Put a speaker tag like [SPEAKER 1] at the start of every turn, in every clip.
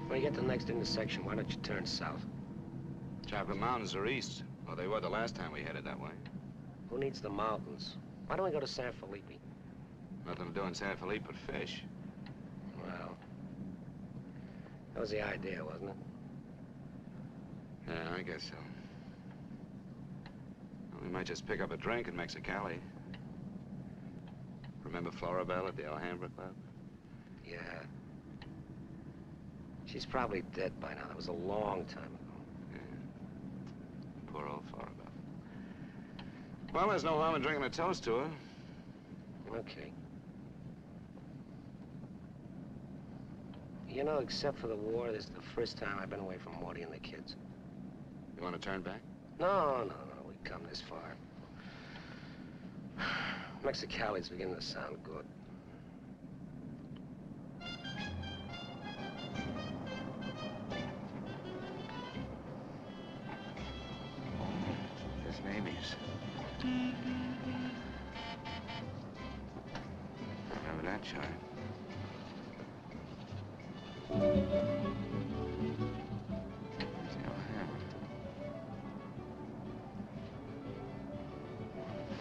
[SPEAKER 1] When you get to the next intersection, why don't you turn south?
[SPEAKER 2] Chocolate Mountains are east. Well, they were the last time we headed that way.
[SPEAKER 1] Who needs the mountains? Why don't we go to San Felipe?
[SPEAKER 2] Nothing to do in San Felipe but fish.
[SPEAKER 1] Well, that was the idea, wasn't it?
[SPEAKER 2] Yeah, I guess so. Well, we might just pick up a drink in Mexicali. Remember Floribel at the Alhambra Club?
[SPEAKER 1] Yeah. She's probably dead by now. That was a long time ago.
[SPEAKER 2] Yeah. Poor old Floribel. Well, there's no harm in drinking a toast to her.
[SPEAKER 1] Okay. You know, except for the war, this is the first time I've been away from Morty and the kids.
[SPEAKER 2] You want to turn back?
[SPEAKER 1] No. We've come this far. Mexicali's beginning to sound good.
[SPEAKER 2] This Mamie's. Remember that chart?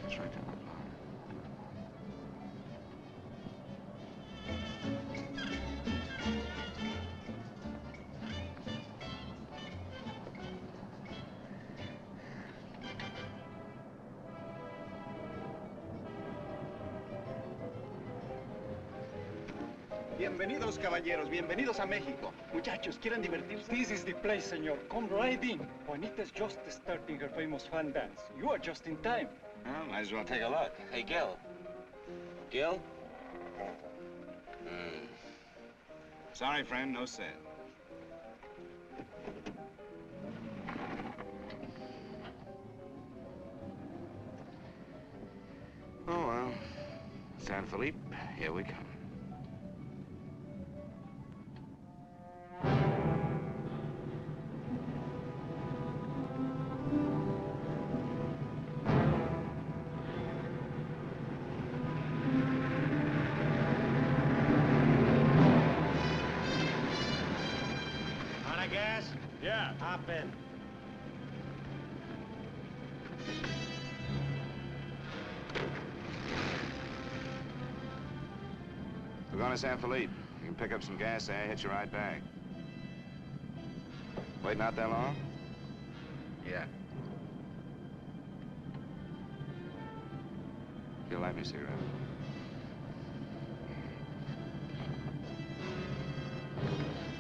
[SPEAKER 2] It's right down the block.
[SPEAKER 3] Bienvenidos, caballeros. Bienvenidos a México. Muchachos, ¿quieren divertirse?
[SPEAKER 4] This is the place, senor. Come right in. Juanita's just starting her famous fan dance. You are just in time.
[SPEAKER 2] Well, might as well take a look. Hey, Gil. Gil? Sorry, friend, no sale. Oh, well. San Felipe, here we come.
[SPEAKER 1] On a gas?
[SPEAKER 4] Yeah.
[SPEAKER 1] Hop in.
[SPEAKER 2] We're going to San Felipe. You can pick up some gas there, hitch a ride back. Waiting out that long?
[SPEAKER 1] Yeah.
[SPEAKER 2] You'll light me a cigarette.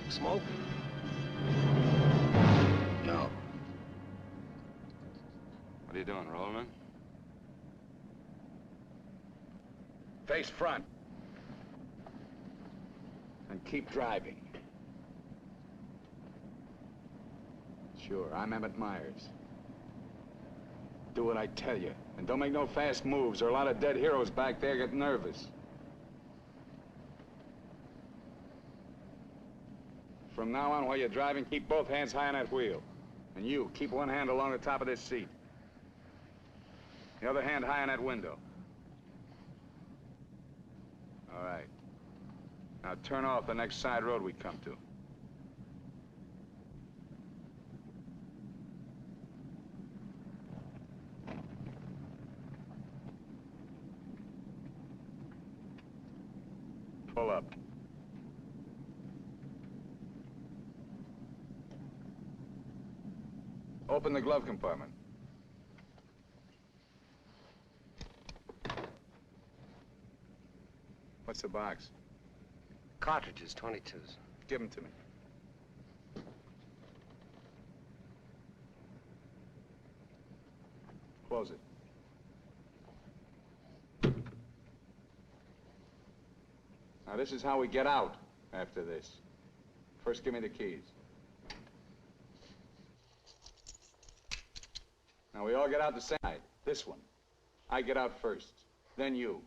[SPEAKER 1] Smoke? No.
[SPEAKER 2] What are you doing, rolling?
[SPEAKER 3] Face front. And keep driving. Sure, I'm Emmett Myers. Do what I tell you. And don't make no fast moves, or a lot of dead heroes back there get nervous. From now on, while you're driving, keep both hands high on that wheel. And you, keep one hand along the top of this seat. The other hand high on that window. All right. Now turn off the next side road we come to. Pull up. Open the glove compartment. What's the box?
[SPEAKER 1] Cartridges, 22s.
[SPEAKER 3] Give them to me. Close it. Now, this is how we get out after this. First, give me the keys. Now, we all get out the same side. This one. I get out first. Then you.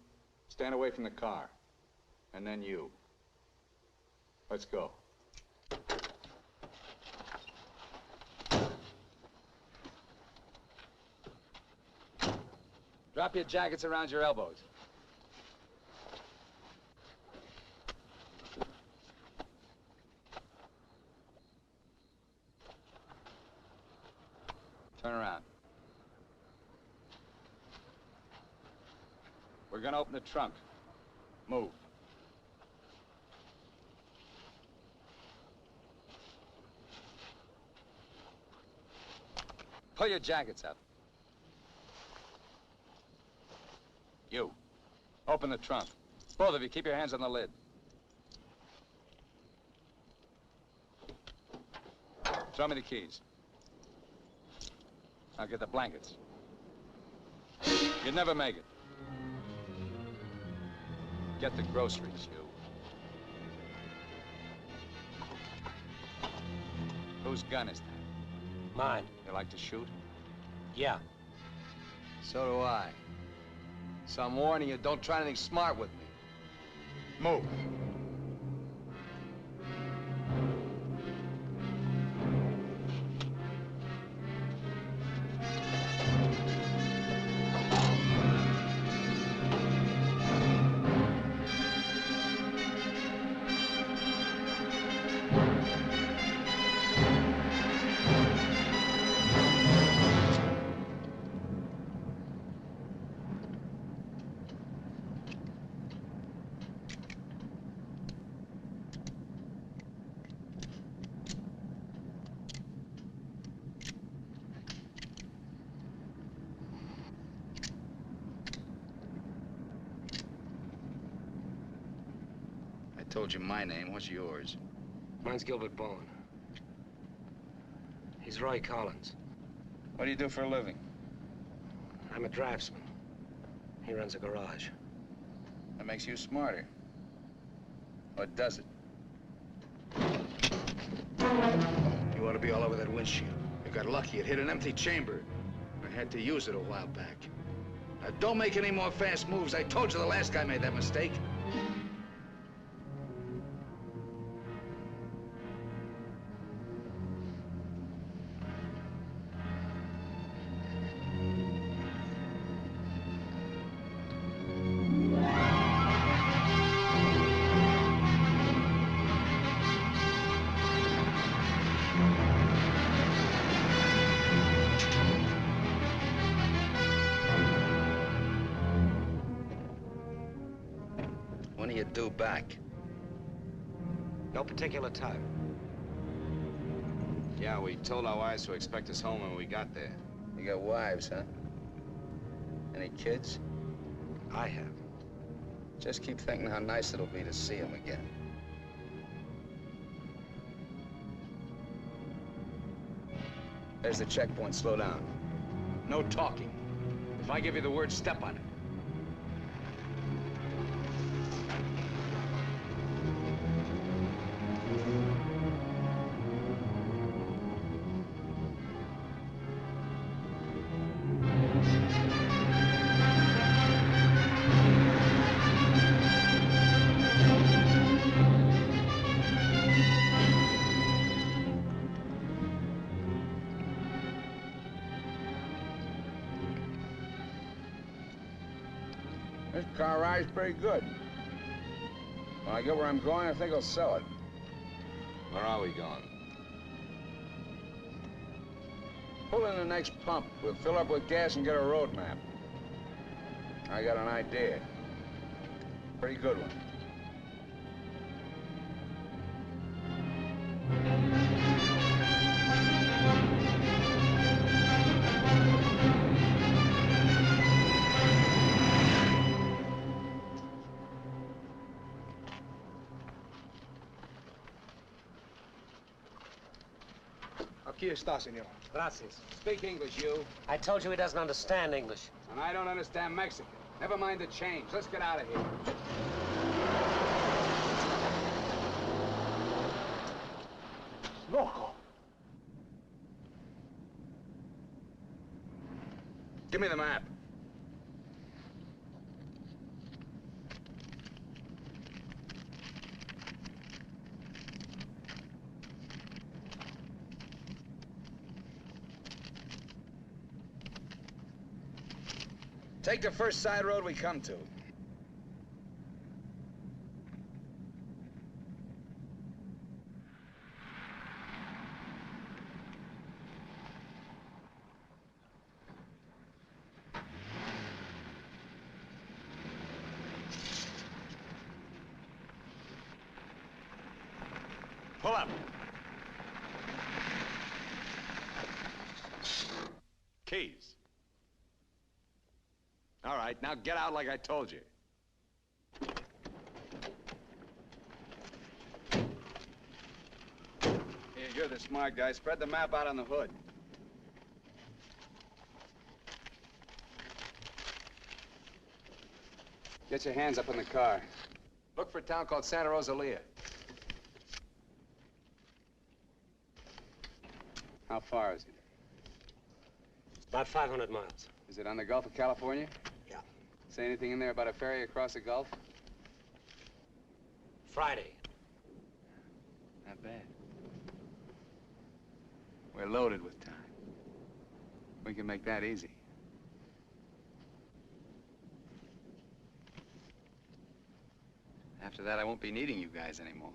[SPEAKER 3] Stand away from the car. And then you. Let's go. Drop your jackets around your elbows. Turn around. We're gonna open the trunk. Move. Pull your jackets up. You. Open the trunk. Both of you, keep your hands on the lid. Throw me the keys. I'll get the blankets. You'd never make it. Get the groceries, you. Whose gun is that?
[SPEAKER 1] Mine.
[SPEAKER 3] You like to shoot?
[SPEAKER 1] Yeah. So do I. So I'm warning you, don't try anything smart with me.
[SPEAKER 3] Move.
[SPEAKER 2] Told you my name. What's yours?
[SPEAKER 5] Mine's Gilbert Bowen. He's Roy Collins.
[SPEAKER 2] What do you do for a living?
[SPEAKER 5] I'm a draftsman. He runs a garage.
[SPEAKER 2] That makes you smarter. Or does it? You ought to be all over that windshield. You got lucky. It hit an empty chamber. I had to use it a while back. Now, don't make any more fast moves. I told you the last guy made that mistake. When are you due back?
[SPEAKER 5] No particular time.
[SPEAKER 2] Yeah, we told our wives to expect us home when we got there. You got wives, huh? Any kids?
[SPEAKER 5] I have.
[SPEAKER 2] Just keep thinking how nice it'll be to see them again. There's the checkpoint. Slow down. No talking. If I give you the word, step on it. This car ride's pretty good. When I get where I'm going, I think I'll sell it.
[SPEAKER 3] Where are we going?
[SPEAKER 2] Pull in the next pump. We'll fill up with gas and get a road map. I got an idea. Pretty good one.
[SPEAKER 1] Aquí está, senor.
[SPEAKER 5] Gracias.
[SPEAKER 3] Speak English, you.
[SPEAKER 5] I told you he doesn't understand English.
[SPEAKER 3] And I don't understand Mexican. Never mind the change. Let's get out of here.
[SPEAKER 1] Loco.
[SPEAKER 2] Give me the map. Take the first side road we come to.
[SPEAKER 3] Pull up. Keys. All right, now get out like I told you. Here, you're the smart guy. Spread the map out on the hood. Get your hands up in the car. Look for a town called Santa Rosalia. How far is it?
[SPEAKER 5] About 500 miles.
[SPEAKER 3] Is it on the Gulf of California?
[SPEAKER 5] Yeah.
[SPEAKER 3] Say anything in there about a ferry across the Gulf?
[SPEAKER 5] Friday.
[SPEAKER 3] Not bad. We're loaded with time. We can make that easy. After that, I won't be needing you guys anymore.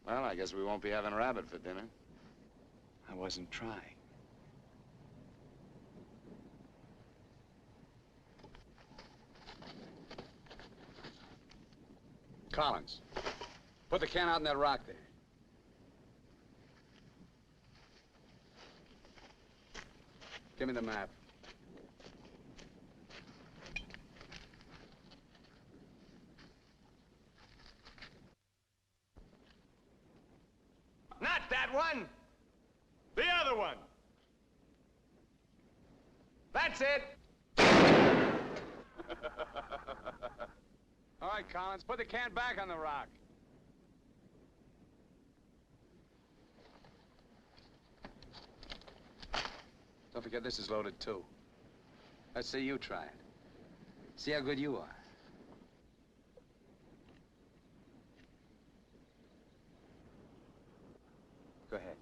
[SPEAKER 2] Well, I guess we won't be having rabbit for dinner.
[SPEAKER 3] I wasn't trying. Collins, put the can out in that rock there. Give me the map.
[SPEAKER 1] Not that one!
[SPEAKER 3] The other one!
[SPEAKER 1] That's it!
[SPEAKER 3] All right, Collins, put the can back on the rock. Don't forget this is loaded, too.
[SPEAKER 1] Let's see you try it. See how good you are. Go ahead.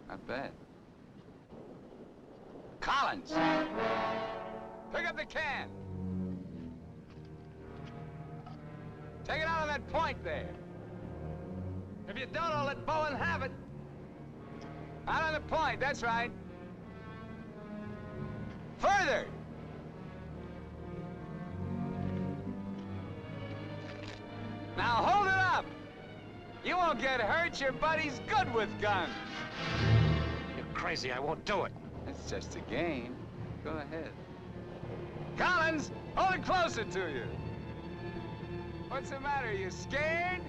[SPEAKER 1] Not bad. Collins! Pick up the can! Take it out on that point there. If you don't, I'll let Bowen have it. Out on the point, that's right. Further! Now hold it up! You won't get hurt, your buddy's good with guns.
[SPEAKER 5] You're crazy, I won't do it.
[SPEAKER 1] It's just a game. Go ahead. Collins, hold it closer to you. What's the matter, you scared?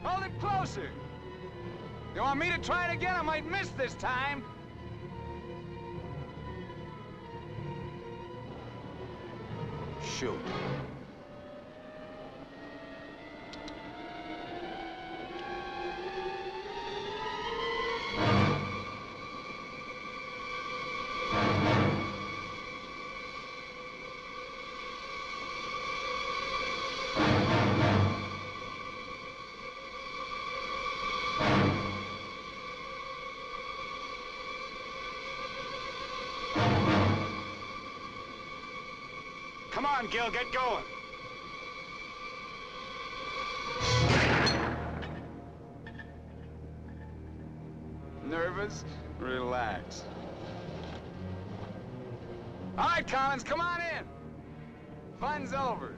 [SPEAKER 1] Hold it closer. You want me to try it again? I might miss this time. Shoot.
[SPEAKER 5] Come on, Gil, get going.
[SPEAKER 1] Nervous? Relax. All right, Collins, come on in. Fun's over.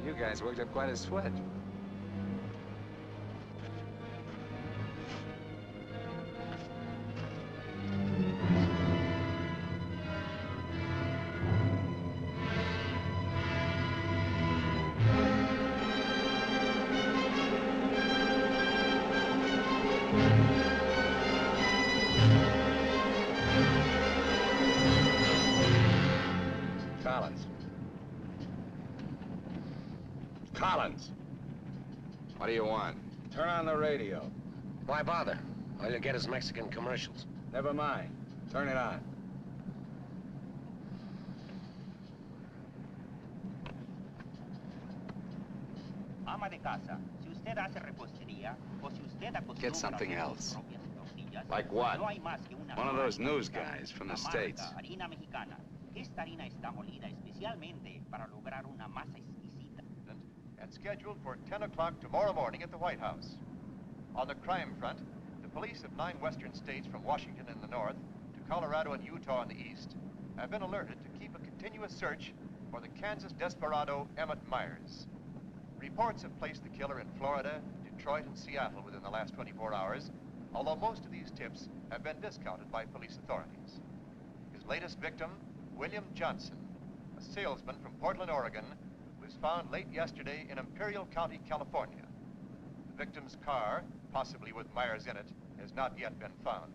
[SPEAKER 1] You guys worked up quite a sweat. Collins. Collins! What do you want? Turn on the radio.
[SPEAKER 5] Why bother? All you'll get is Mexican commercials.
[SPEAKER 1] Never mind. Turn it on.
[SPEAKER 6] Ama de casa, si usted hace repostería o si usted acostumbra
[SPEAKER 1] Get something
[SPEAKER 6] hacer
[SPEAKER 1] else.
[SPEAKER 6] sus propias tortillas,
[SPEAKER 1] Like what?
[SPEAKER 6] no hay más que una
[SPEAKER 1] One of
[SPEAKER 6] sola
[SPEAKER 1] those news
[SPEAKER 6] marca,
[SPEAKER 1] guys from the
[SPEAKER 6] la marca
[SPEAKER 1] States.
[SPEAKER 6] harina mexicana. Esta harina está molida especialmente para lograr una masa exquisita.
[SPEAKER 7] And scheduled for 10 o'clock tomorrow morning at the White House. On the crime front, the police of 9 western states from Washington in the north to Colorado and Utah in the east have been alerted to keep a continuous search for the Kansas desperado Emmett Myers. Reports have placed the killer in Florida, Detroit, and Seattle within the last 24 hours, although most of these tips have been discounted by police authorities. His latest victim, William Johnson, a salesman from Portland, Oregon, was found late yesterday in Imperial County, California. The victim's car, possibly with Myers in it, has not yet been found.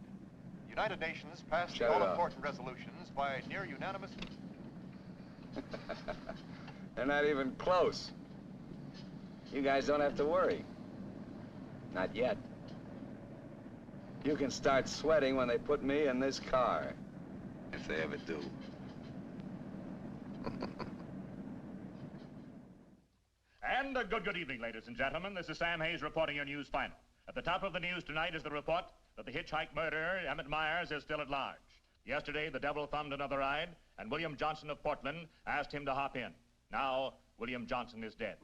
[SPEAKER 7] The United Nations passed the all-important resolutions by near unanimous...
[SPEAKER 1] They're not even close. You guys don't have to worry. Not yet. You can start sweating when they put me in this car. If they ever do.
[SPEAKER 8] And a good evening, ladies and gentlemen. This is Sam Hayes reporting your news final. At the top of the news tonight is the report that the Hitch-Hike murderer, Emmett Myers, is still at large. Yesterday, the devil thumbed another ride, and William Johnson of Portland asked him to hop in. Now, William Johnson is dead.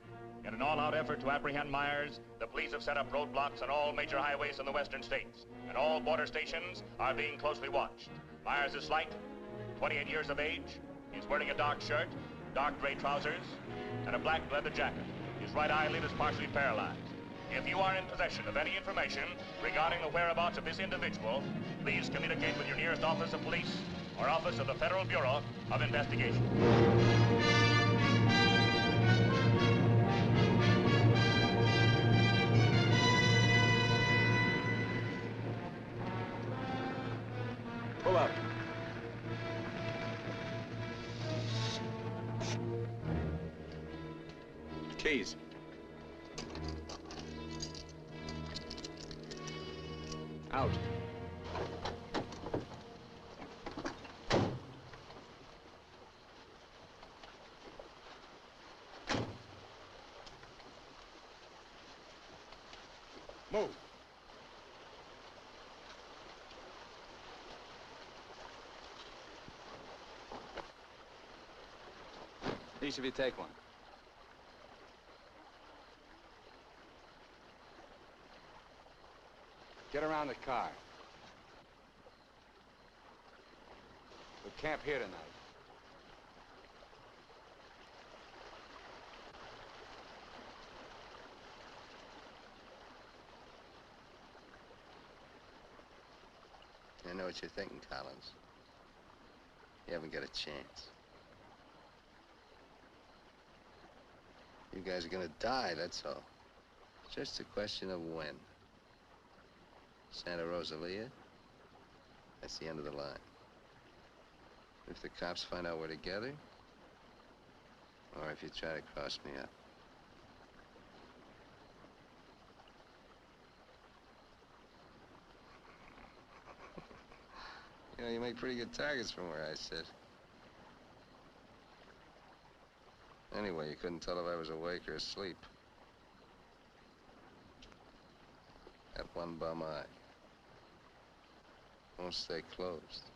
[SPEAKER 8] In an all-out effort to apprehend Myers, the police have set up roadblocks on all major highways in the western states, and all border stations are being closely watched. Myers is slight, 28 years of age. He's wearing a dark shirt, dark gray trousers, and a black leather jacket. His right eyelid is partially paralyzed. If you are in possession of any information regarding the whereabouts of this individual, please communicate with your nearest office of police or office of the Federal Bureau of Investigation.
[SPEAKER 3] Pull up. Keys. Out. Move.
[SPEAKER 1] Each of you take one. Get around the car. We camp here tonight.
[SPEAKER 9] I know what you're thinking, Collins. You haven't got a chance. You guys are gonna die, that's all. It's just a question of when. Santa Rosalia, that's the end of the line. If the cops find out we're together, or if you try to cross me up. You know, you make pretty good targets from where I sit. Anyway, you couldn't tell if I was awake or asleep. That one bum eye. Won't stay closed.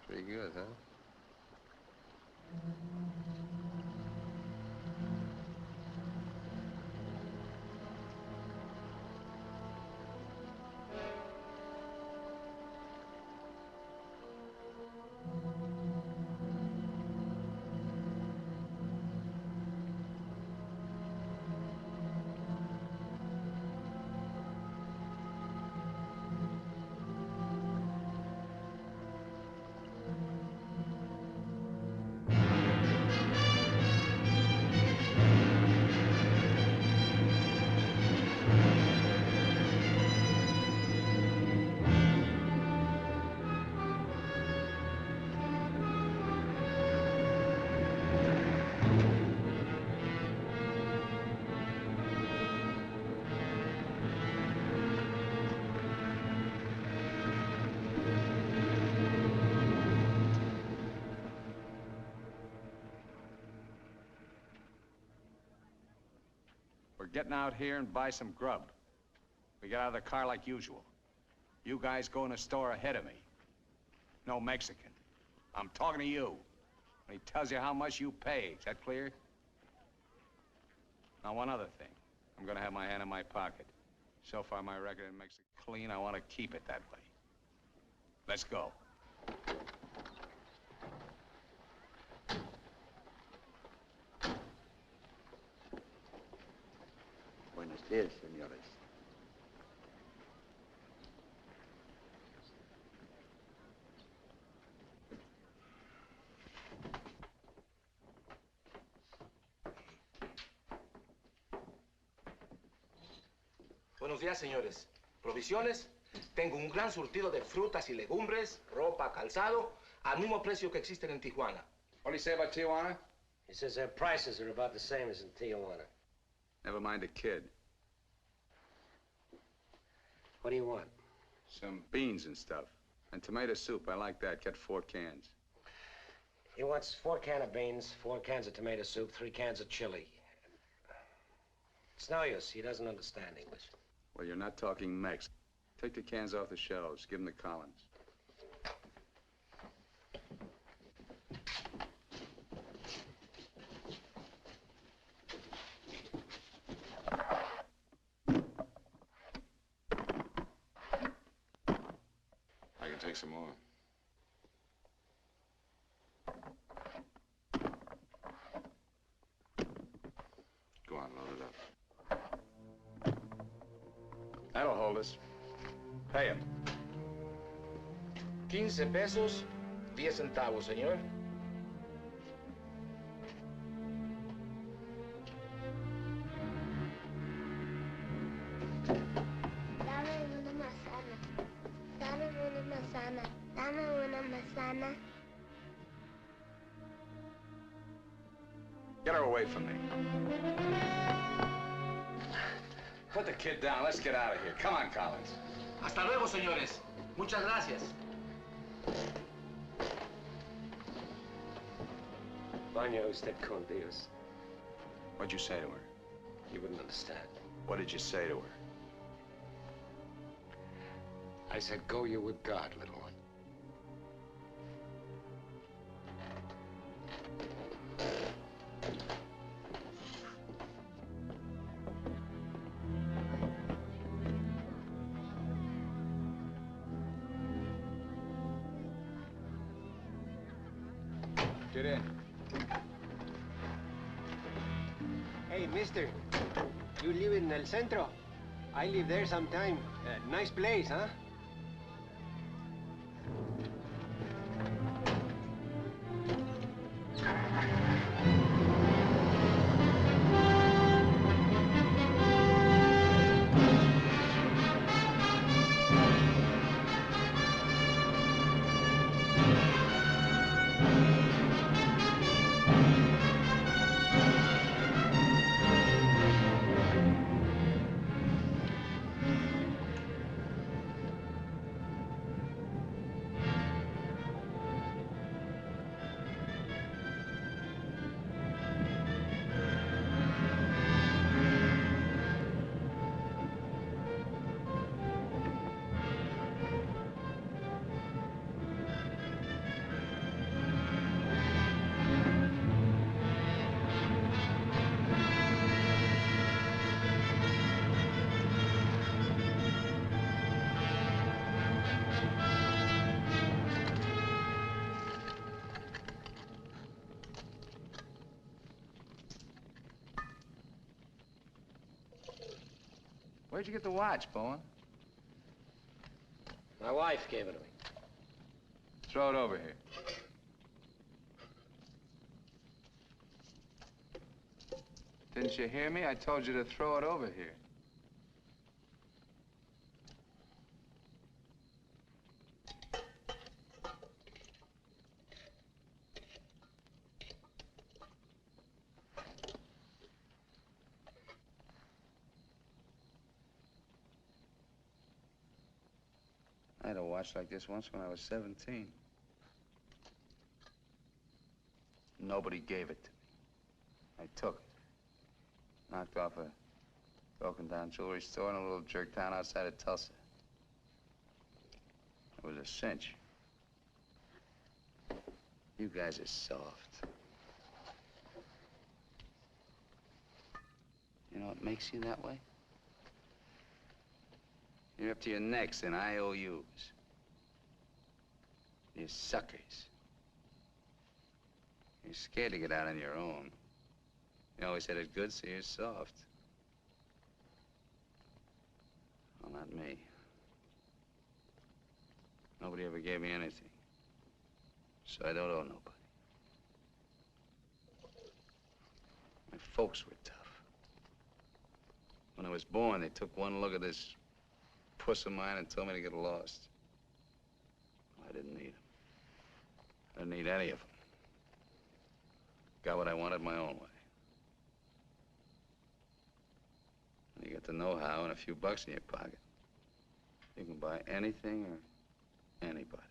[SPEAKER 9] Pretty good, huh?
[SPEAKER 1] We're getting out here and buy some grub. We get out of the car like usual. You guys go in the store ahead of me. No Mexican. I'm talking to you. When he tells you how much you pay. Is that clear? Now, one other thing. I'm gonna have my hand in my pocket. So far, my record in Mexico clean. I want to keep it that way. Let's go.
[SPEAKER 10] Buenos días, señores.
[SPEAKER 5] Buenos días, señores. ¿Provisiones? Tengo un gran surtido de frutas y legumbres, ropa, calzado, al mismo precio que existen en Tijuana.
[SPEAKER 1] What do you say about Tijuana?
[SPEAKER 11] He says their prices are about the same as in Tijuana.
[SPEAKER 1] Never mind the kid.
[SPEAKER 11] What do you want?
[SPEAKER 1] Some beans and stuff. And tomato soup. I like that. Get 4 cans.
[SPEAKER 11] He wants 4 cans of beans, 4 cans of tomato soup, 3 cans of chili. It's no use. He doesn't understand English.
[SPEAKER 1] Well, you're not talking Mex. Take the cans off the shelves. Give them to Collins. I can take some more. Go on, load it up. That'll hold us. Pay him.
[SPEAKER 5] 15 pesos, 10 centavos, señor.
[SPEAKER 12] Dame una manzana. Dame una manzana. Dame una manzana.
[SPEAKER 3] Get her away from me. Put the kid down. Let's get out of here. Come on, Collins.
[SPEAKER 5] Hasta luego, señores. Muchas gracias.
[SPEAKER 11] Vaya usted con Dios.
[SPEAKER 3] What'd you say to her?
[SPEAKER 11] You wouldn't understand.
[SPEAKER 3] What did you say to her?
[SPEAKER 11] I said, go you with God, little one.
[SPEAKER 3] Get in.
[SPEAKER 13] Hey, mister. You live in El Centro? I live there sometime. Nice place, huh?
[SPEAKER 3] Where'd you get the watch, Bowen?
[SPEAKER 11] My wife gave it to me.
[SPEAKER 3] Throw it over here. Didn't you hear me? I told you to throw it over here. I had a watch like this once when I was 17. Nobody gave it to me. I took it. Knocked off a broken-down jewelry store in a little jerk town outside of Tulsa. It was a cinch. You guys are soft. You know what makes you that way? You're up to your necks in IOUs. You're suckers. You're scared to get out on your own. You always had it good, so you're soft. Well, not me. Nobody ever gave me anything. So I don't owe nobody. My folks were tough. When I was born, they took one look at this puss of mine and told me to get lost. I didn't need them. I didn't need any of them. Got what I wanted my own way. You get the know-how and a few bucks in your pocket. You can buy anything or anybody.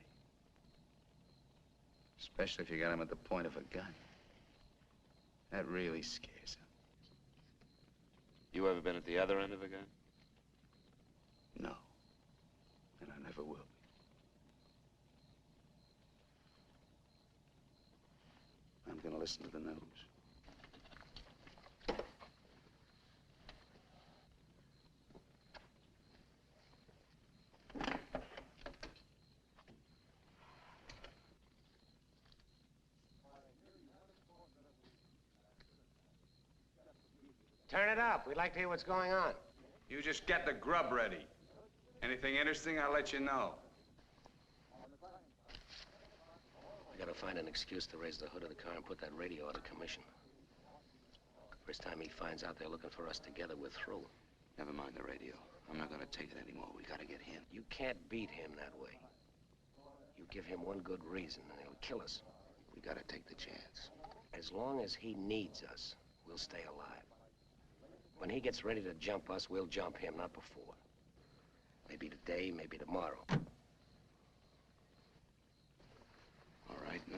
[SPEAKER 3] Especially if you got them at the point of a gun. That really scares them.
[SPEAKER 14] You ever been at the other end of a gun?
[SPEAKER 3] No. And I never will be. I'm gonna listen to the news.
[SPEAKER 11] Turn it up. We'd like to hear what's going on.
[SPEAKER 3] You just get the grub ready. Anything interesting, I'll let you know.
[SPEAKER 11] find an excuse to raise the hood of the car and put that radio out of commission. First time he finds out they're looking for us together, we're through.
[SPEAKER 14] Never mind the radio. I'm not gonna take it anymore. We gotta get him.
[SPEAKER 11] You can't beat him that way. You give him one good reason and he'll kill us.
[SPEAKER 14] We gotta take the chance.
[SPEAKER 11] As long as he needs us, we'll stay alive. When he gets ready to jump us, we'll jump him, not before. Maybe today, maybe tomorrow.
[SPEAKER 14] All right now.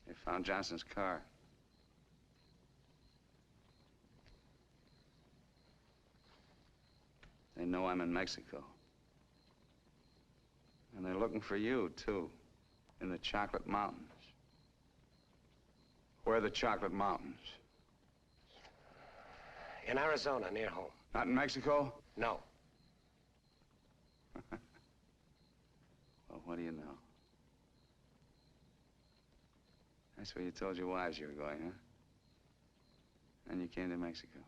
[SPEAKER 3] They found Johnson's car. They know I'm in Mexico. And they're looking for you, too, in the Chocolate Mountains. Where are the Chocolate Mountains?
[SPEAKER 11] In Arizona, near home.
[SPEAKER 3] Not in Mexico?
[SPEAKER 11] No.
[SPEAKER 3] Well, what do you know? That's where you told your wives you were going, huh? And you came to Mexico.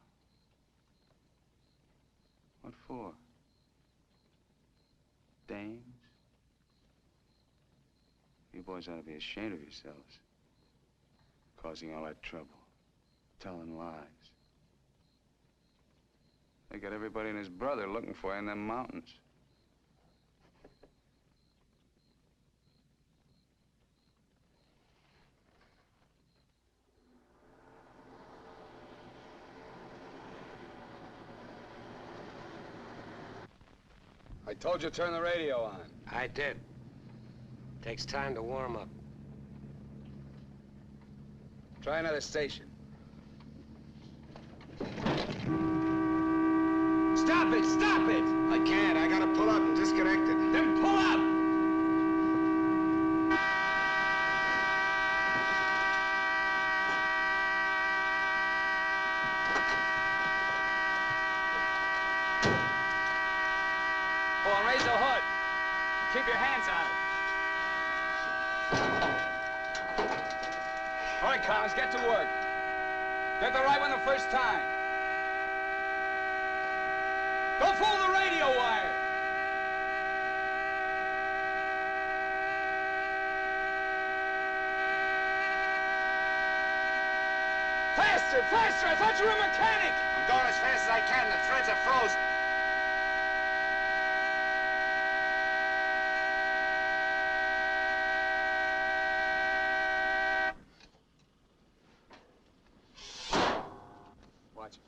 [SPEAKER 3] What for? Dames? You boys ought to be ashamed of yourselves. Causing all that trouble. Telling lies. They got everybody and his brother looking for you in them mountains. I told you to turn the radio on.
[SPEAKER 11] I did. Takes time to warm up.
[SPEAKER 3] Try another station.
[SPEAKER 11] Stop it! Stop it!
[SPEAKER 13] I can't. I gotta pull up and disconnect it.
[SPEAKER 11] Then pull up!
[SPEAKER 1] Go on, raise the hood. Keep your hands on it. All right, Collins, get to work. Get the right one the first time. Don't fool the radio wire. Faster, faster! I thought you were a mechanic!
[SPEAKER 2] I'm going as fast as I can. The threads are frozen.
[SPEAKER 3] Watch it.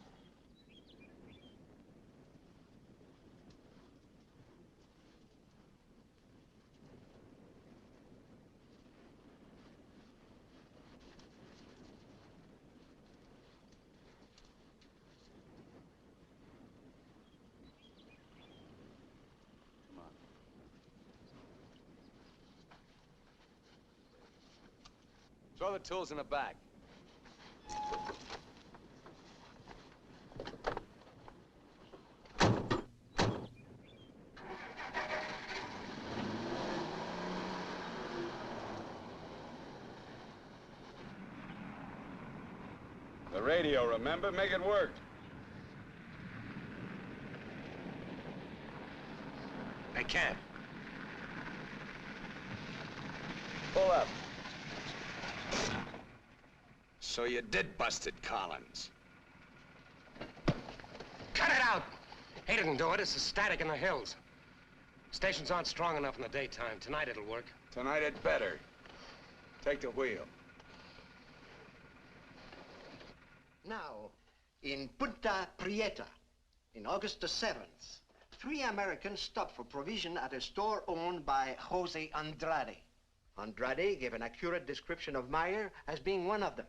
[SPEAKER 3] Come on. Throw the tools in the back. The radio, remember? Make it work.
[SPEAKER 11] I can't.
[SPEAKER 3] Pull up. So you did bust it, Collins.
[SPEAKER 11] Cut it out! He didn't do it. It's the static in the hills. Stations aren't strong enough in the daytime. Tonight it'll work.
[SPEAKER 3] Tonight it better. Take the wheel.
[SPEAKER 15] Now, in Punta Prieta, in August the 7th, 3 Americans stopped for provision at a store owned by Jose Andrade. Andrade gave an accurate description of Meyer as being one of them.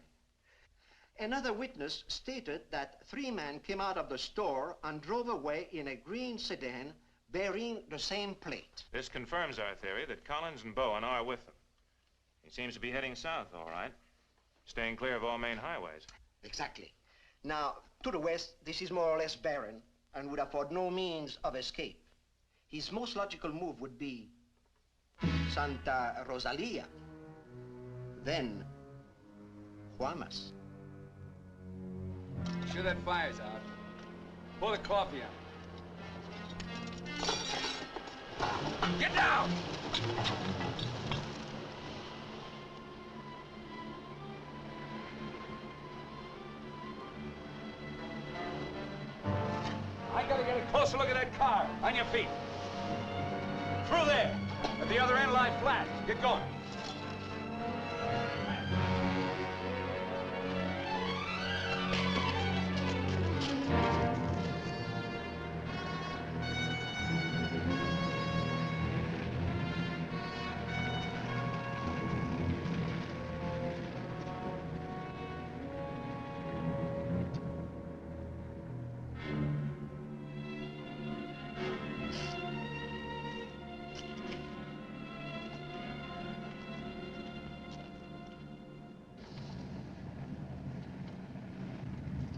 [SPEAKER 15] Another witness stated that 3 men came out of the store and drove away in a green sedan bearing the same plate.
[SPEAKER 14] This confirms our theory that Collins and Bowen are with them. He seems to be heading south, all right. Staying clear of all main highways.
[SPEAKER 15] Exactly. Now, to the west, this is more or less barren and would afford no means of escape. His most logical move would be Santa Rosalia, then Guamas.
[SPEAKER 1] Sure that fire's out. Pour the coffee on. Get down! I gotta get a closer look at that car. On your feet. Through there. At the other end, lie flat. Get going.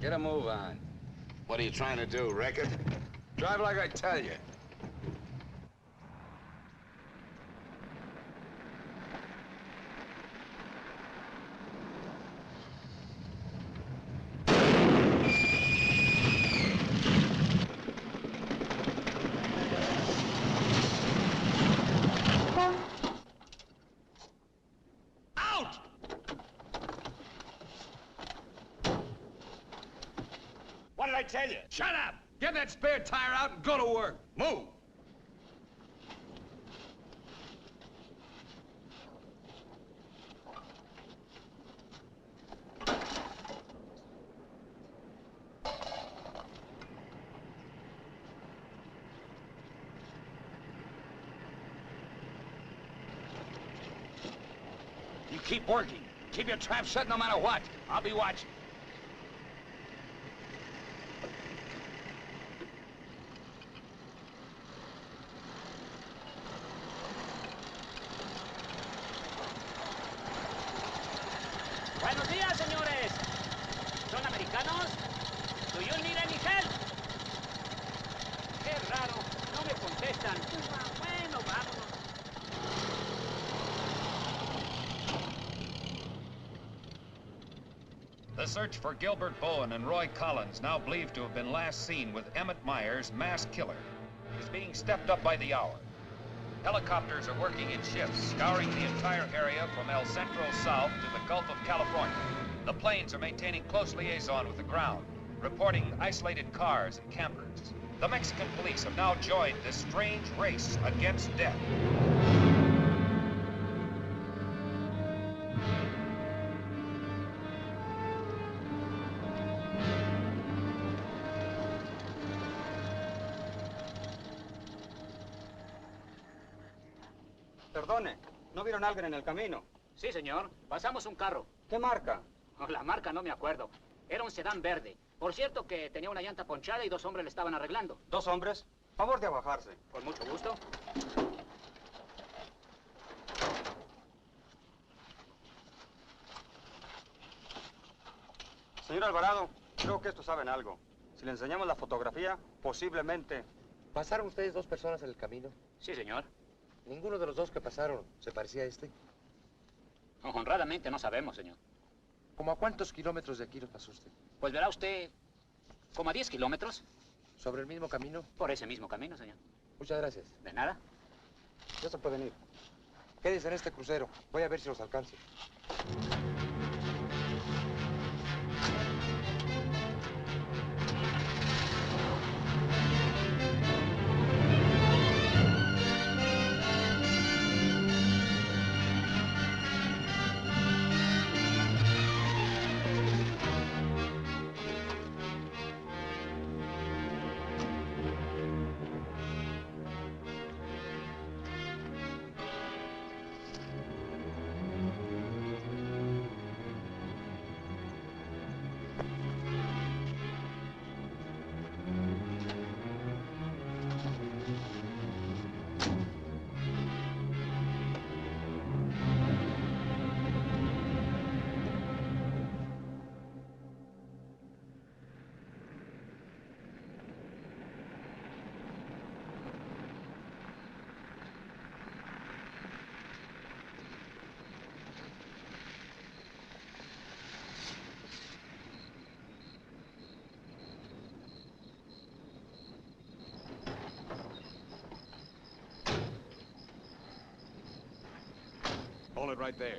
[SPEAKER 3] Get a move on.
[SPEAKER 2] What are you trying to do, wreck it?
[SPEAKER 3] Drive like I tell you.
[SPEAKER 1] What did I tell you? Shut up! Get that spare tire out and go to work. Move! You keep working. Keep your trap shut no matter what. I'll be watching.
[SPEAKER 6] Buenos días, señores. ¿Son americanos? Do you need any help? Qué raro. No me contestan. Bueno, vámonos.
[SPEAKER 16] The search for Gilbert Bowen and Roy Collins, now believed to have been last seen with Emmett Myers, mass killer, is being stepped up by the hour. Helicopters are working in shifts, scouring the entire area from El Centro south to the Gulf of California. The planes are maintaining close liaison with the ground, reporting isolated cars and campers. The Mexican police have now joined this strange race against death.
[SPEAKER 13] Perdone, ¿no vieron a alguien en el camino?
[SPEAKER 6] Sí, señor. Pasamos un carro.
[SPEAKER 13] ¿Qué marca?
[SPEAKER 6] Oh, la marca no me acuerdo. Era un sedán verde. Por cierto que tenía una llanta ponchada y dos hombres le estaban arreglando.
[SPEAKER 13] ¿Dos hombres? Favor de abajarse.
[SPEAKER 6] Con mucho gusto.
[SPEAKER 13] Señor Alvarado, creo que estos saben algo. Si le enseñamos la fotografía, posiblemente...
[SPEAKER 5] ¿Pasaron ustedes dos personas en el camino?
[SPEAKER 6] Sí, señor.
[SPEAKER 5] ¿Ninguno de los dos que pasaron se parecía a este?
[SPEAKER 6] Honradamente no sabemos, señor.
[SPEAKER 5] ¿Cómo a cuántos kilómetros de aquí los pasó usted?
[SPEAKER 6] Pues verá usted, como a 10 kilómetros.
[SPEAKER 5] ¿Sobre el mismo camino?
[SPEAKER 6] Por ese mismo camino, señor.
[SPEAKER 5] Muchas gracias.
[SPEAKER 6] De nada.
[SPEAKER 5] Ya se pueden ir. Quédense en este crucero. Voy a ver si los alcanzo.
[SPEAKER 1] Hold it right there.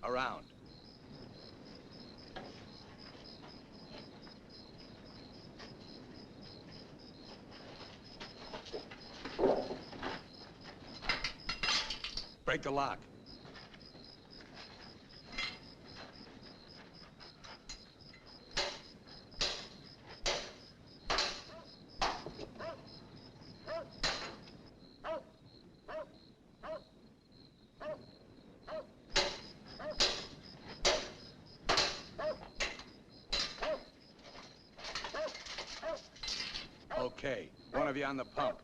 [SPEAKER 1] Around. Break the lock. Okay, one of you on the pump.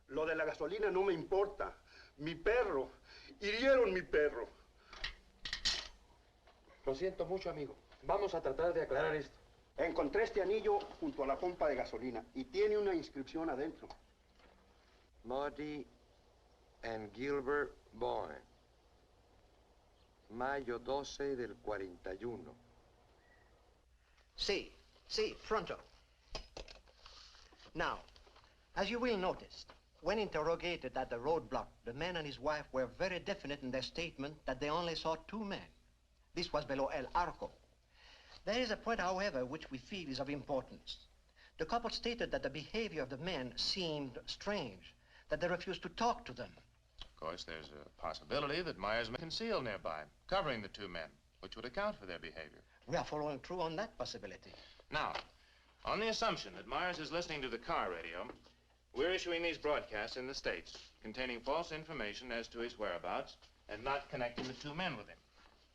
[SPEAKER 17] Lo de la gasolina no me importa. Mi perro. Hirieron mi perro.
[SPEAKER 5] Lo siento mucho, amigo. Vamos a tratar de aclarar esto.
[SPEAKER 17] Encontré este anillo junto a la pompa de gasolina y tiene una inscripción adentro.
[SPEAKER 18] Maudie and Gilbert Bowen. Mayo 12 del 41.
[SPEAKER 15] Sí, pronto. Now, as you will notice, when interrogated at the roadblock, the man and his wife were very definite in their statement that they only saw two men. This was below El Arco. There is a point, however, which we feel is of importance. The couple stated that the behavior of the men seemed strange, that they refused to talk to them.
[SPEAKER 14] Of course, there's a possibility that Myers may conceal nearby, covering the two men, which would account for their behavior.
[SPEAKER 15] We are following through on that possibility.
[SPEAKER 14] Now, on the assumption that Myers is listening to the car radio, we're issuing these broadcasts in the States, containing false information as to his whereabouts and not connecting the two men with him.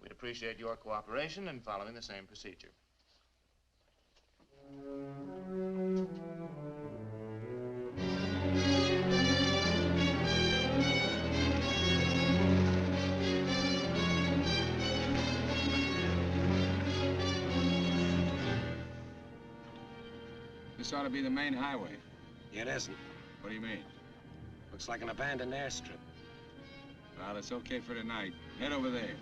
[SPEAKER 14] We'd appreciate your cooperation in following the same procedure.
[SPEAKER 1] This ought to be the main highway.
[SPEAKER 11] It isn't.
[SPEAKER 1] What do you mean?
[SPEAKER 11] Looks like an abandoned airstrip.
[SPEAKER 1] Well, it's okay for tonight. Head over there.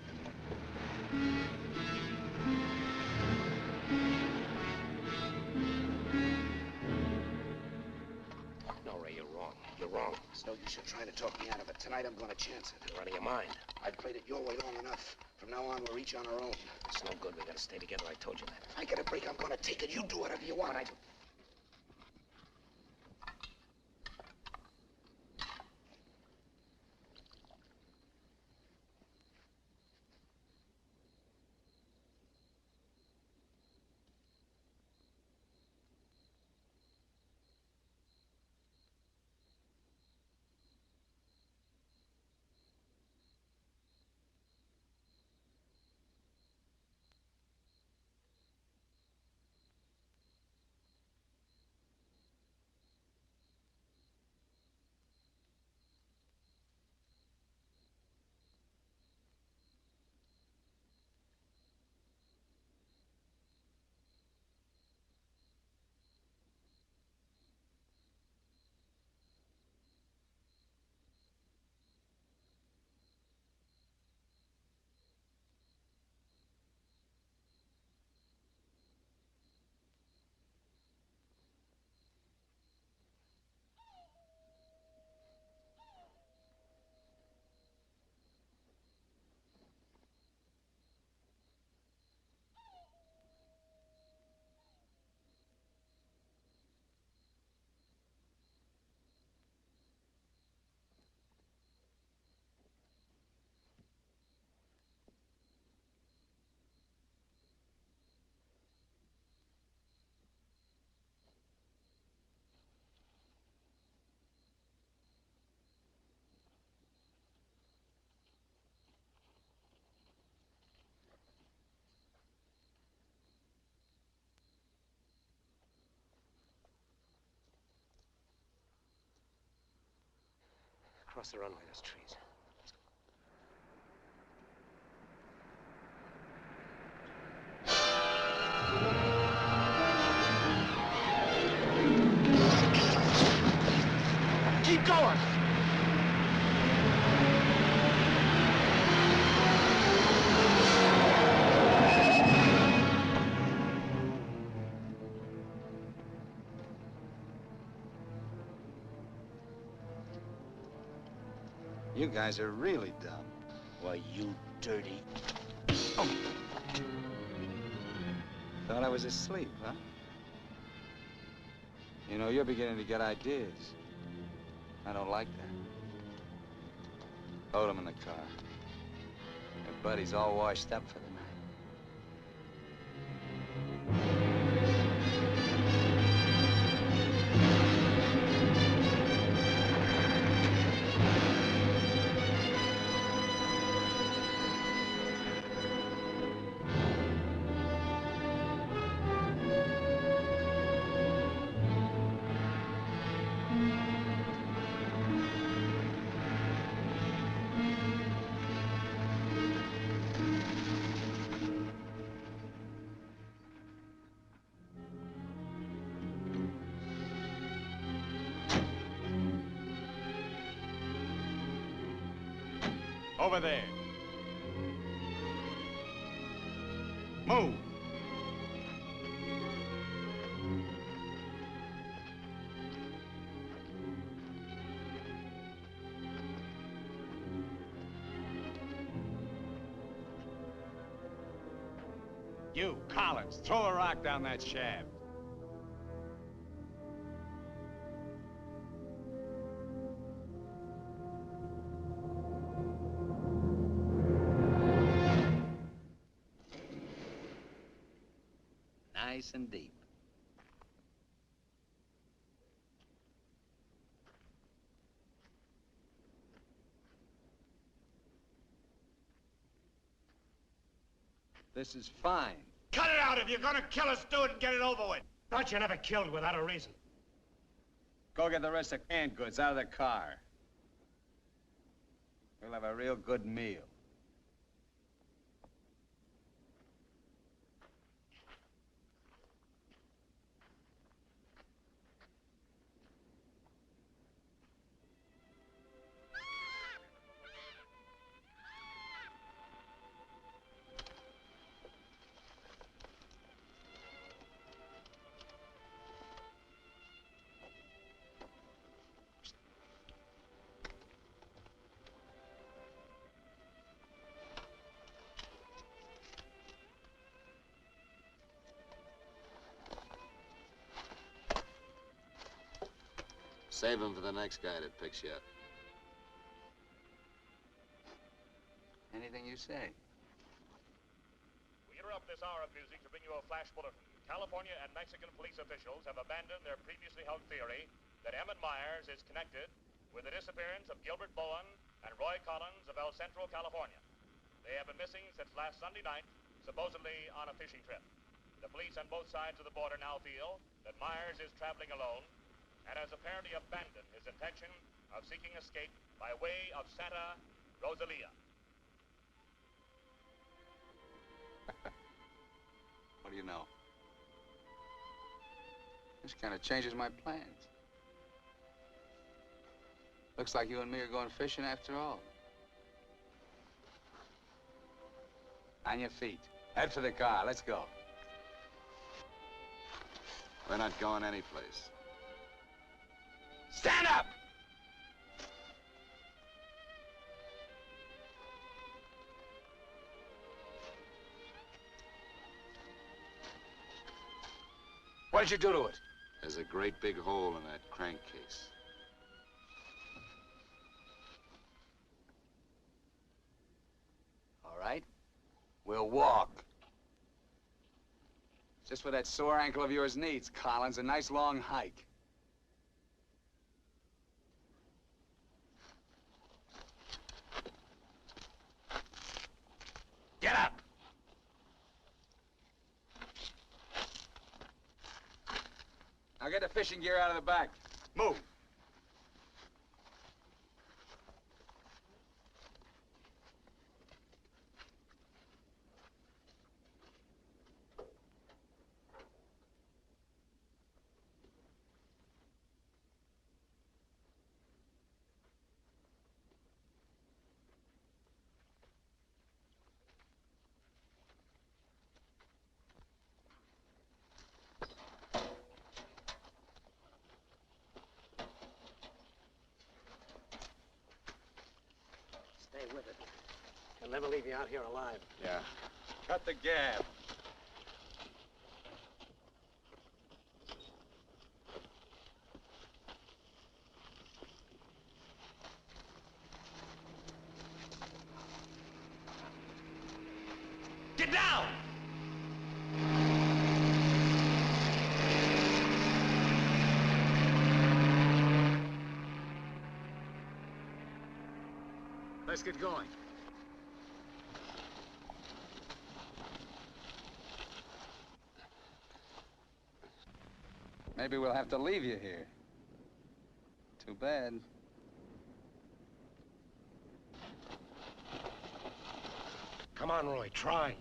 [SPEAKER 11] No, Ray, you're wrong. You're wrong.
[SPEAKER 2] It's no use you trying to talk me out of it. Tonight I'm going to chance it.
[SPEAKER 11] You're out of your mind.
[SPEAKER 2] I've played it your way long enough. From now on, we're each on our own.
[SPEAKER 11] It's no good. We gotta stay together. I told you that.
[SPEAKER 2] If I get a break, I'm going to take it. You do whatever you want.
[SPEAKER 11] across the runway, there's trees.
[SPEAKER 15] Keep going!
[SPEAKER 3] You guys are really dumb.
[SPEAKER 11] Why, you dirty...
[SPEAKER 3] Oh. Thought I was asleep, huh? You know, you're beginning to get ideas. I don't like that. Load him in the car. Your buddy's all washed up for the night.
[SPEAKER 1] Over there. Move. You, Collins, throw a rock down that shaft.
[SPEAKER 3] Nice and deep. This is fine.
[SPEAKER 4] Cut it out. If you're gonna kill us, do it and get it over with. Thought you never killed without a reason.
[SPEAKER 1] Go get the rest of canned goods out of the car. We'll have a real good meal.
[SPEAKER 9] Save him for the next guy that picks you up.
[SPEAKER 3] Anything you say.
[SPEAKER 8] We interrupt this hour of music to bring you a flash bulletin. California and Mexican police officials have abandoned their previously held theory that Emmett Myers is connected with the disappearance of Gilbert Bowen and Roy Collins of El Centro, California. They have been missing since last Sunday night, supposedly on a fishing trip. The police on both sides of the border now feel that Myers is traveling alone and has apparently abandoned his intention of seeking escape by way of Santa Rosalia.
[SPEAKER 3] What do you know? This kind of changes my plans. Looks like you and me are going fishing after all. On your feet. Head for the car. Let's go.
[SPEAKER 9] We're not going anyplace.
[SPEAKER 1] Stand up!
[SPEAKER 3] What did you do to it?
[SPEAKER 9] There's a great big hole in that crankcase.
[SPEAKER 3] All right. We'll walk. Just what that sore ankle of yours needs, Collins. A nice long hike. Get up! Now get the fishing gear out of the back.
[SPEAKER 1] Move.
[SPEAKER 13] Stay with it. He'll never leave you out here alive.
[SPEAKER 1] Yeah. Cut the gab.
[SPEAKER 5] Get down!
[SPEAKER 1] Let's get going. Maybe we'll have to leave you here. Too bad.
[SPEAKER 13] Come on, Roy, try.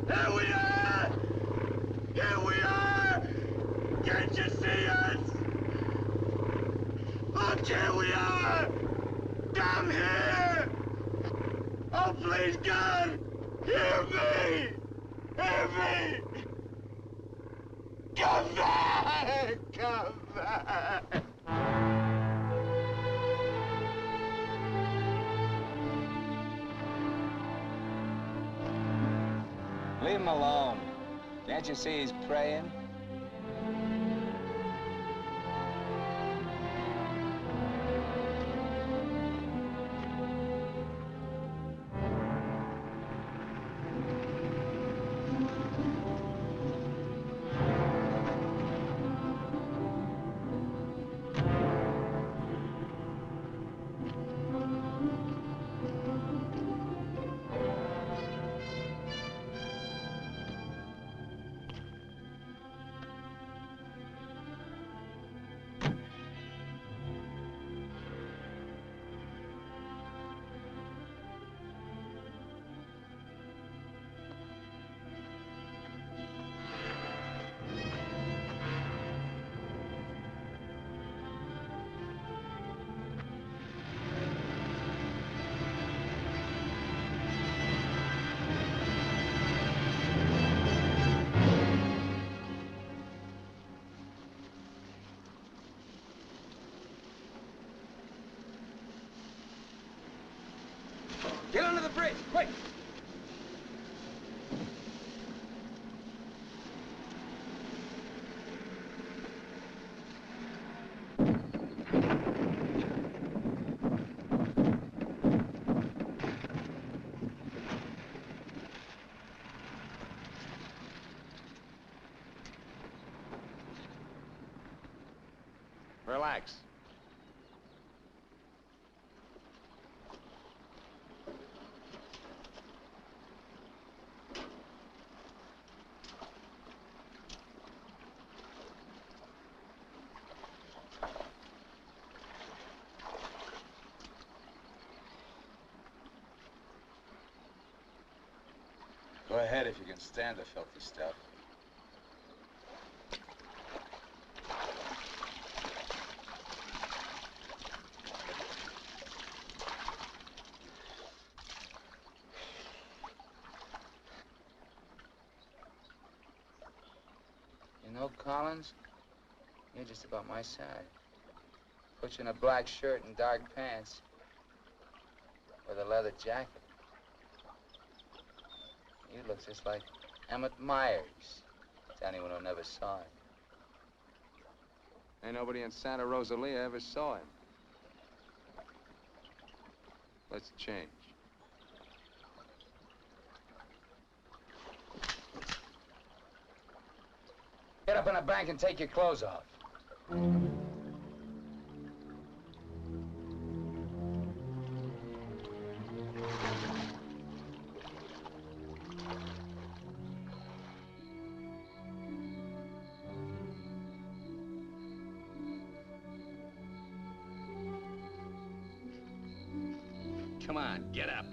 [SPEAKER 5] Here we are! Here we are! Can't you see us? Look, here we are! Come here! Oh, please, God! Hear me! Hear me! Come back! Come back!
[SPEAKER 1] Leave him alone. Can't you see he's praying?
[SPEAKER 13] Get under the bridge, quick!
[SPEAKER 1] Relax. Go ahead if you can stand the filthy stuff.
[SPEAKER 3] You know, Collins, you're just about my size. Put you in a black shirt and dark pants with a leather jacket. You look just like Emmett Myers, to anyone who never saw him.
[SPEAKER 1] Ain't nobody in Santa Rosalia ever saw him. Let's change.
[SPEAKER 3] Get up in the bank and take your clothes off. Come on, get up.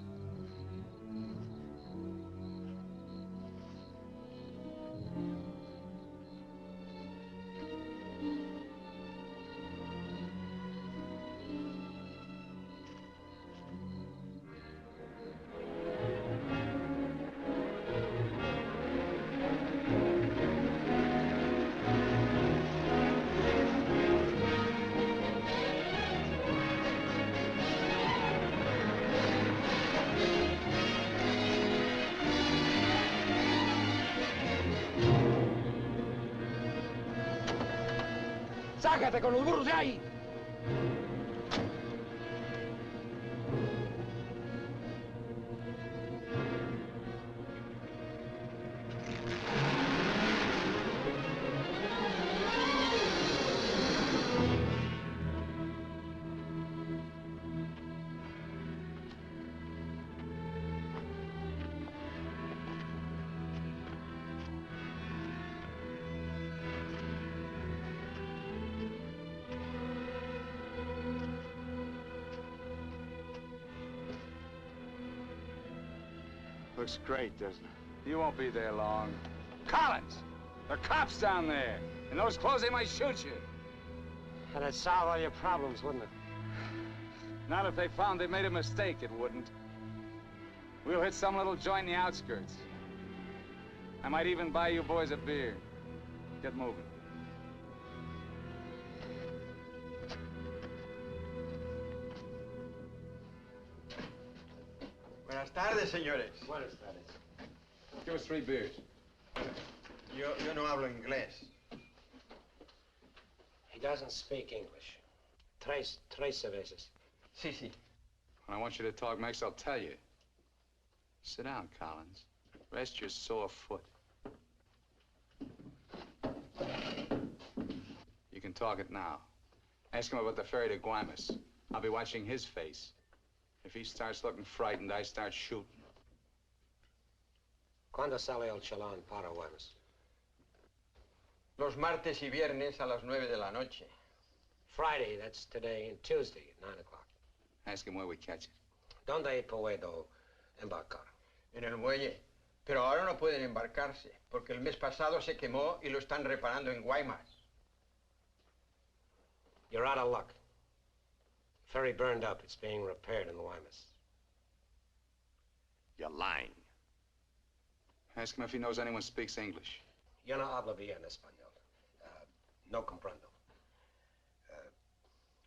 [SPEAKER 3] ¡Sácate con los burros de ahí!
[SPEAKER 1] Looks great, doesn't it? You won't be there long. Collins! There are cops down there. In those clothes, they might shoot you.
[SPEAKER 13] That'd solve all your problems, wouldn't it?
[SPEAKER 1] Not if they found they made a mistake, it wouldn't. We'll hit some little joint in the outskirts. I might even buy you boys a beer. Get moving.
[SPEAKER 15] Buenas tardes, señores.
[SPEAKER 13] Buenas tardes.
[SPEAKER 3] Give us 3 beers.
[SPEAKER 15] Yo no hablo inglés.
[SPEAKER 11] He doesn't speak English. Tres cervezas.
[SPEAKER 15] Sí, sí.
[SPEAKER 3] When I want you to talk, Max, I'll tell you. Sit down, Collins. Rest your sore foot. You can talk it now. Ask him about the ferry to Guaymas. I'll be watching his face. If he starts looking frightened, I start shooting.
[SPEAKER 11] ¿Cuándo sale el chalán para Guaymas?
[SPEAKER 18] Los martes y viernes a las 9 de la noche.
[SPEAKER 11] Friday, that's today, and Tuesday at 9 o'clock.
[SPEAKER 3] Ask him where we catch it.
[SPEAKER 11] ¿Dónde puedo embarcar?
[SPEAKER 18] En el muelle. Pero ahora no pueden embarcarse, porque el mes pasado se quemó y lo están reparando en Guaymas.
[SPEAKER 11] You're out of luck. Ferry burned up. It's being repaired in the Guaymas.
[SPEAKER 3] You're lying. Ask him if he knows anyone speaks English.
[SPEAKER 11] Yo no hablo bien español. No comprendo.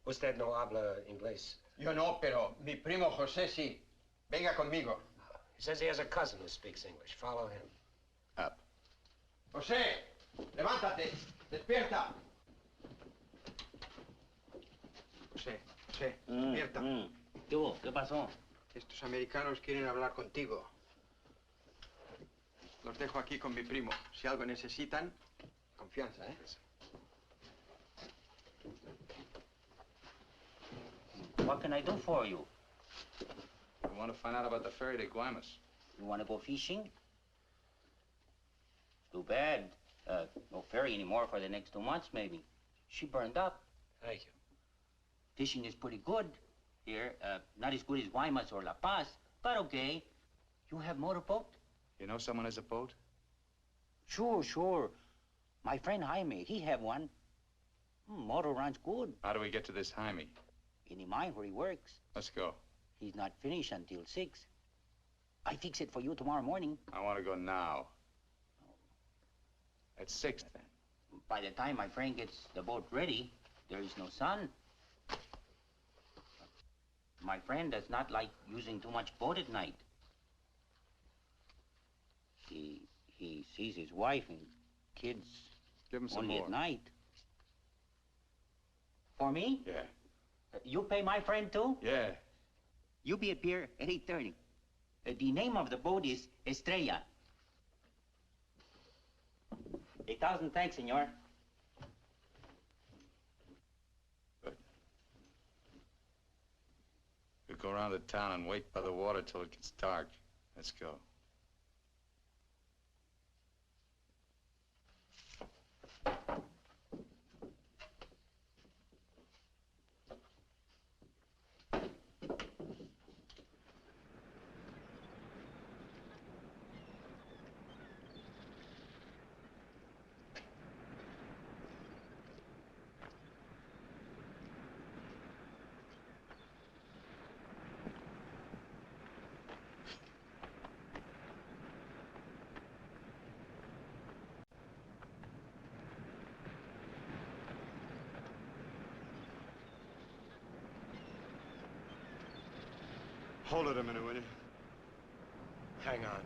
[SPEAKER 11] Usted no habla inglés.
[SPEAKER 18] Yo no, pero mi primo José sí. Venga conmigo.
[SPEAKER 11] He says he has a cousin who speaks English. Follow him.
[SPEAKER 3] Up.
[SPEAKER 18] José, levántate. Despierta. José, despierta.
[SPEAKER 6] ¿Qué hubo? ¿Qué pasó?
[SPEAKER 18] Estos americanos quieren hablar contigo. Los dejo aquí con mi primo. Si algo necesitan, confianza, ¿eh?
[SPEAKER 6] What can I do for you?
[SPEAKER 3] We want to find out about the ferry to Guaymas.
[SPEAKER 6] You want to go fishing? Too bad. No ferry anymore for the next 2 months, maybe. She burned up.
[SPEAKER 11] Thank you.
[SPEAKER 6] Fishing is pretty good here. Not as good as Guaymas or La Paz, but okay. You have motorboat?
[SPEAKER 3] You know someone has a boat?
[SPEAKER 6] Sure. My friend Jaime, he have one. Motor runs good.
[SPEAKER 3] How do we get to this Jaime?
[SPEAKER 6] In the mine where he works.
[SPEAKER 3] Let's go.
[SPEAKER 6] He's not finished until 6. I fix it for you tomorrow morning.
[SPEAKER 3] I want to go now. At 6, then.
[SPEAKER 6] By the time my friend gets the boat ready, there is no sun. My friend does not like using too much boat at night. He sees his wife and kids
[SPEAKER 3] Give him some
[SPEAKER 6] only
[SPEAKER 3] more.
[SPEAKER 6] at night. For me?
[SPEAKER 3] Yeah.
[SPEAKER 6] You pay my friend too?
[SPEAKER 3] Yeah.
[SPEAKER 6] You be at pier at 8:30. The name of the boat is Estrella. 1,000 thanks, senor.
[SPEAKER 3] Good. We go around the town and wait by the water till it gets dark. Let's go.
[SPEAKER 17] Hold it a minute, will you?
[SPEAKER 5] Hang on.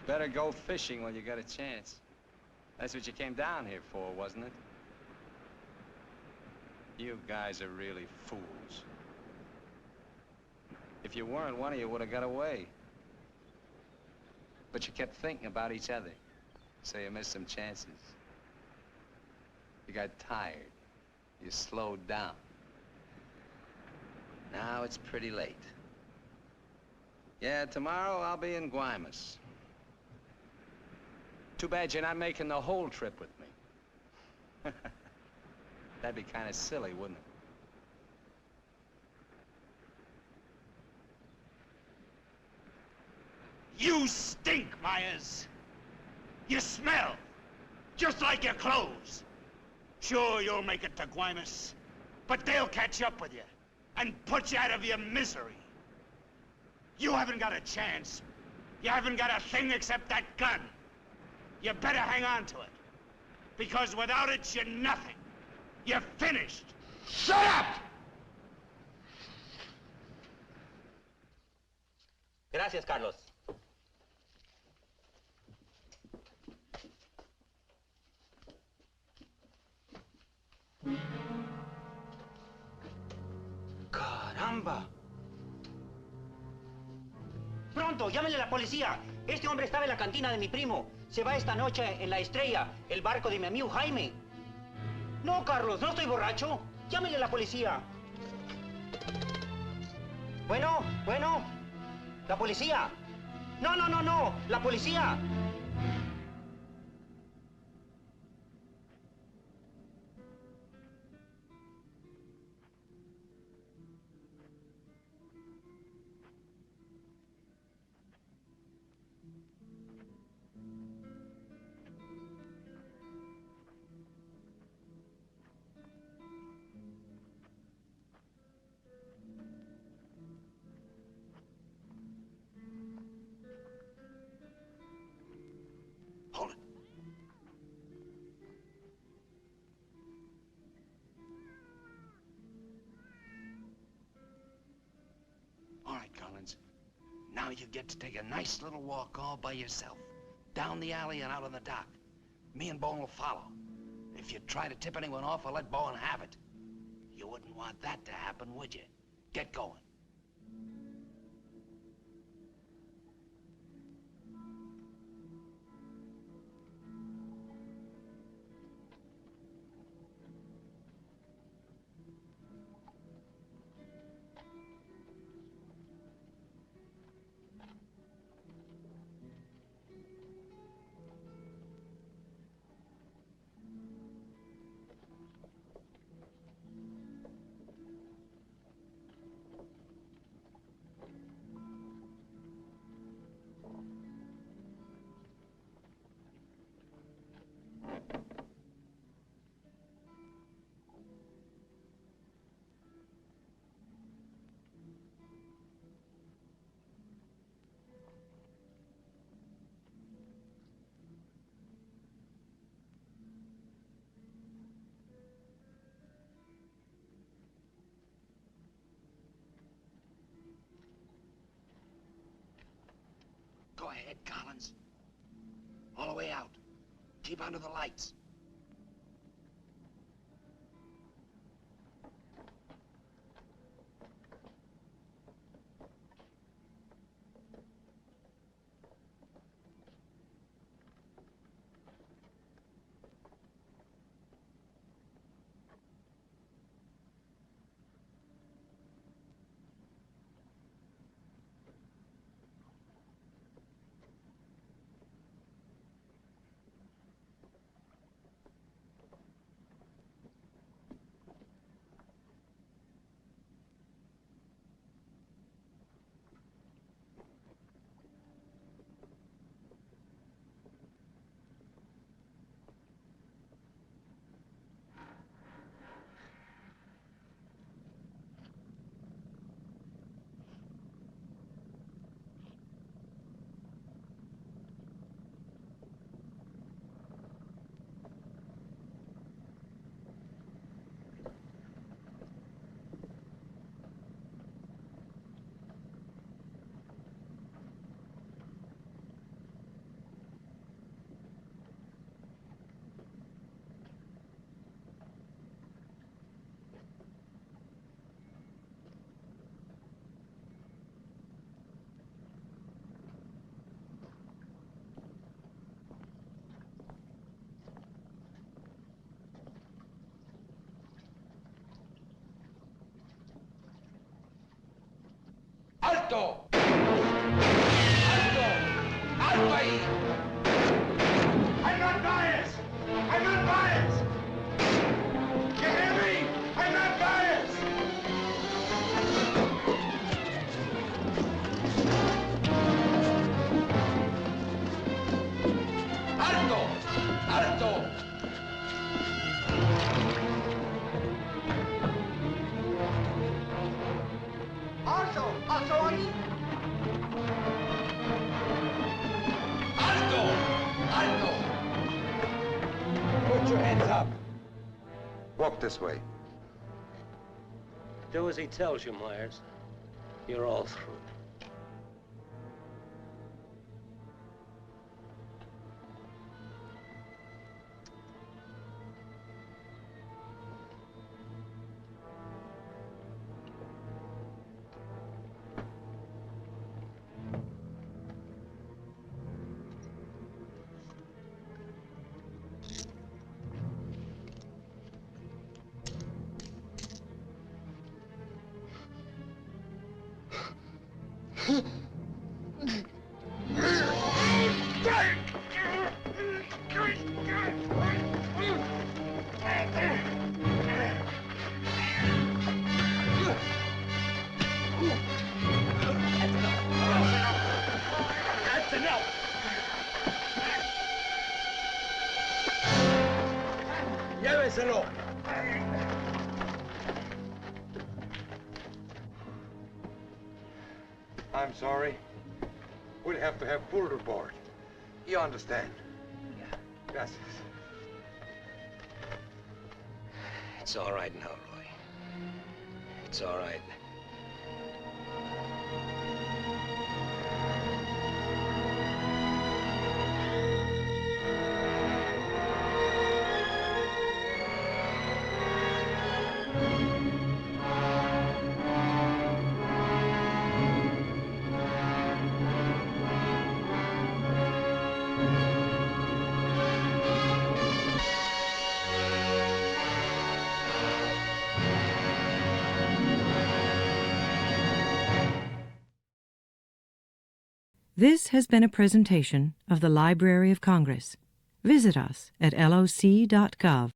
[SPEAKER 1] Better go fishing when you got a chance. That's what you came down here for, wasn't it? You guys are really fools. If you weren't, one of you would have got away. But you kept thinking about each other, so you missed some chances. You got tired. You slowed down. Now it's pretty late. Yeah, tomorrow I'll be in Guaymas. Too bad you're not making the whole trip with me. That'd be kind of silly, wouldn't it?
[SPEAKER 19] You stink, Myers. You smell, just like your clothes. Sure, you'll make it to Guaymas, but they'll catch up with you and put you out of your misery. You haven't got a chance. You haven't got a thing except that gun. You better hang on to it, because without it, you're nothing. You're finished. Shut up!
[SPEAKER 6] Gracias, Carlos.
[SPEAKER 19] Caramba.
[SPEAKER 6] Pronto, llámenle a la policía. Este hombre estaba en la cantina de mi primo. Se va esta noche en la Estrella, el barco de mi amigo Jaime. No, Carlos, no estoy borracho. Llámenle a la policía. Bueno, la policía. No, la policía.
[SPEAKER 2] All right, Collins. Now you get to take a nice little walk all by yourself. Down the alley and out on the dock. Me and Bowen will follow. If you try to tip anyone off, I'll let Bowen have it. You wouldn't want that to happen, would you? Get going. Collins. All the way out. Keep under the lights. ¡Alto! ¡Alto! ¡Alto ahí!
[SPEAKER 19] I'm not biased! I'm not biased! You hear me? I'm not biased!
[SPEAKER 2] ¡Alto! ¡Alto!
[SPEAKER 15] Also ahí.
[SPEAKER 2] ¡Alto! ¡Alto!
[SPEAKER 10] Put your hands up. Walk this way.
[SPEAKER 11] Do as he tells you, Myers. You're all through.
[SPEAKER 19] That's enough!
[SPEAKER 10] Lléveselo. I'm sorry. We'll have to have full report. You understand?
[SPEAKER 11] Yeah.
[SPEAKER 10] Gracias.
[SPEAKER 11] It's all right now, Roy. It's all right.
[SPEAKER 20] This has been a presentation of the Library of Congress. Visit us at loc.gov.